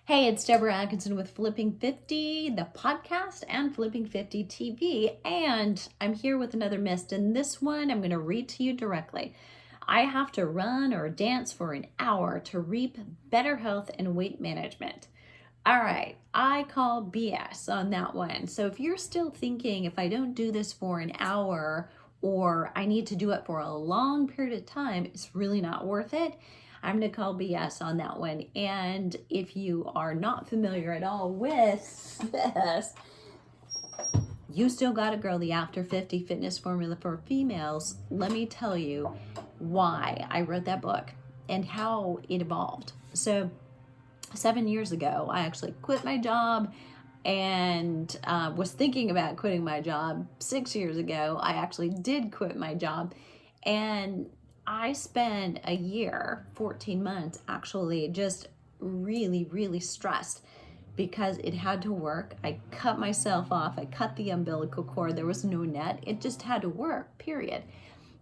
Hey, it's Deborah Atkinson with Flipping 50, the podcast, and Flipping 50 TV. And I'm here with another mist. And this one, I'm going to read to you directly. I have to run or dance for an hour to reap better health and weight management. All right, I call BS on that one. So if you're still thinking, if I don't do this for an hour or I need to do it for a long period of time, it's really not worth it. I'm going to call BS on that one. And if you are not familiar at all with this, you still got to grow the After 50 fitness formula for females. Let me tell you why I wrote that book and how it evolved. So 7 years ago, I actually quit my job and was thinking about quitting my job. 6 years ago, I actually did quit my job. And I spent a year, 14 months, actually just really, really stressed because it had to work. I cut myself off. I cut the umbilical cord. There was no net. It just had to work, period.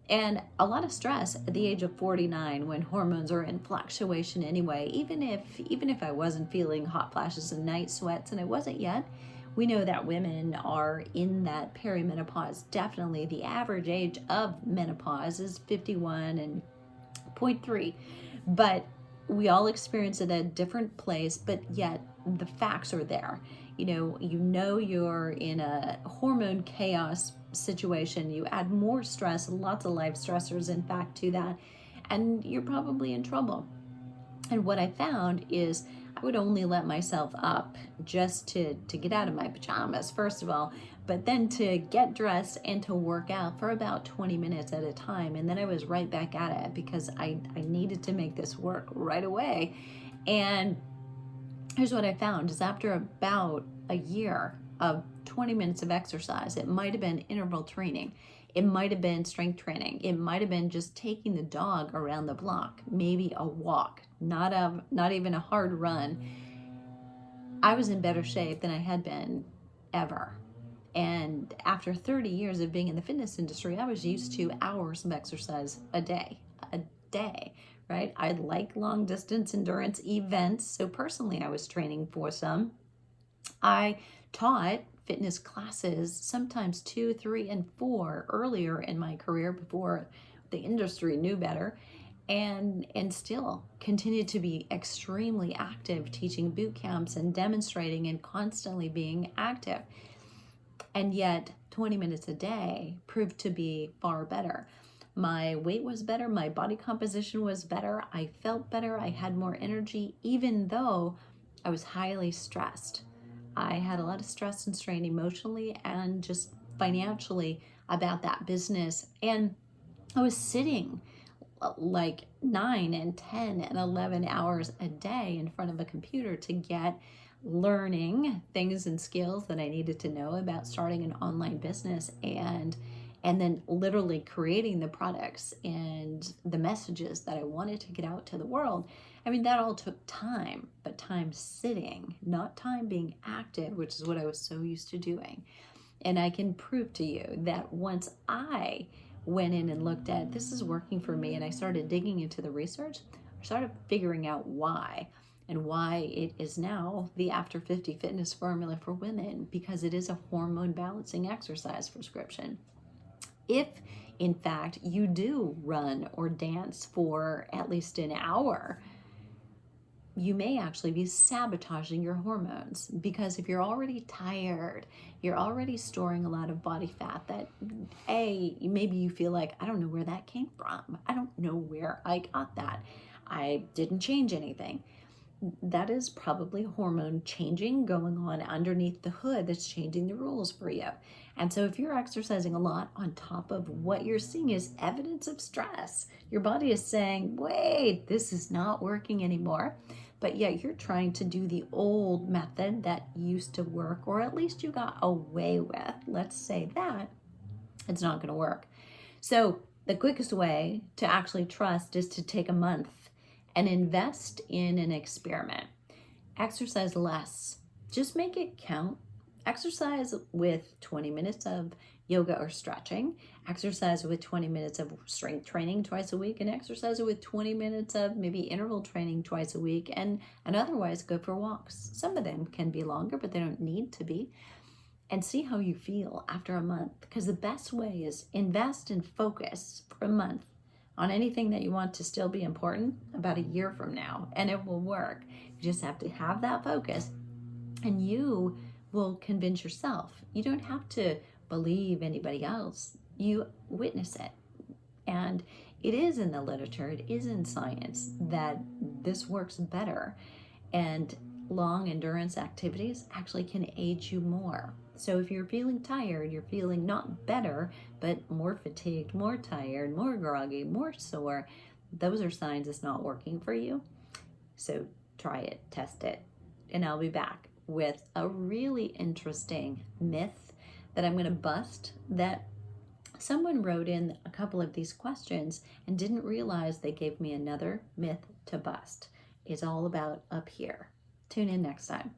And a lot of stress at the age of 49 when hormones are in fluctuation anyway. Even if I wasn't feeling hot flashes and night sweats, and I wasn't yet, we know that women are in that perimenopause. Definitely the average age of menopause is 51 and 0.3. But we all experience it at a different place, but yet the facts are there. You know you're in a hormone chaos situation. You add more stress, lots of life stressors, in fact, to that, and you're probably in trouble. And what I found is I would only let myself up just to get out of my pajamas, first of all, but then to get dressed and to work out for about 20 minutes at a time. And then I was right back at it because I needed to make this work right away. And here's what I found is after about a year of 20 minutes of exercise, it might have been interval training, it might have been strength training, it might have been just taking the dog around the block, maybe a walk, not even a hard run. I was in better shape than I had been ever. And after 30 years of being in the fitness industry, I was used to hours of exercise a day, right? I like long distance endurance events. So personally, I was training for some. I taught fitness classes, sometimes 2, 3, and 4 earlier in my career before the industry knew better, and still continued to be extremely active, teaching boot camps and demonstrating and constantly being active. And yet 20 minutes a day proved to be far better. My weight was better, my body composition was better, I felt better, I had more energy, even though I was highly stressed. I had a lot of stress and strain emotionally and just financially about that business. And I was sitting like 9 and 10 and 11 hours a day in front of a computer to get learning things and skills that I needed to know about starting an online business and then literally creating the products and the messages that I wanted to get out to the world. I mean, that all took time, but time sitting, not time being active, which is what I was so used to doing. And I can prove to you that once I went in and looked at this is working for me and I started digging into the research, I started figuring out why and why it is now the After 50 fitness formula for women, because it is a hormone balancing exercise prescription. If, in fact, you do run or dance for at least an hour, you may actually be sabotaging your hormones, because if you're already tired, you're already storing a lot of body fat that, maybe you feel like, I don't know where that came from. I don't know where I got that. I didn't change anything. That is probably hormone changing going on underneath the hood that's changing the rules for you. And so if you're exercising a lot on top of what you're seeing is evidence of stress, your body is saying, wait, this is not working anymore. But yet you're trying to do the old method that used to work, or at least you got away with. Let's say that it's not going to work. So the quickest way to actually trust is to take a month and invest in an experiment. Exercise less. Just make it count. Exercise with 20 minutes of yoga or stretching, exercise with 20 minutes of strength training twice a week, and exercise with 20 minutes of maybe interval training twice a week, and otherwise go for walks. Some of them can be longer, but they don't need to be. And see how you feel after a month, because the best way is invest and focus for a month on anything that you want to still be important about a year from now, and it will work. You just have to have that focus, and you will convince yourself. You don't have to believe anybody else. You witness it. And it is in the literature, it is in science that this works better. And long endurance activities actually can age you more. So if you're feeling tired, you're feeling not better, but more fatigued, more tired, more groggy, more sore, those are signs it's not working for you. So try it, test it, and I'll be back with a really interesting myth that I'm going to bust, that someone wrote in a couple of these questions and didn't realize they gave me another myth to bust. It's all about up here. Tune in next time.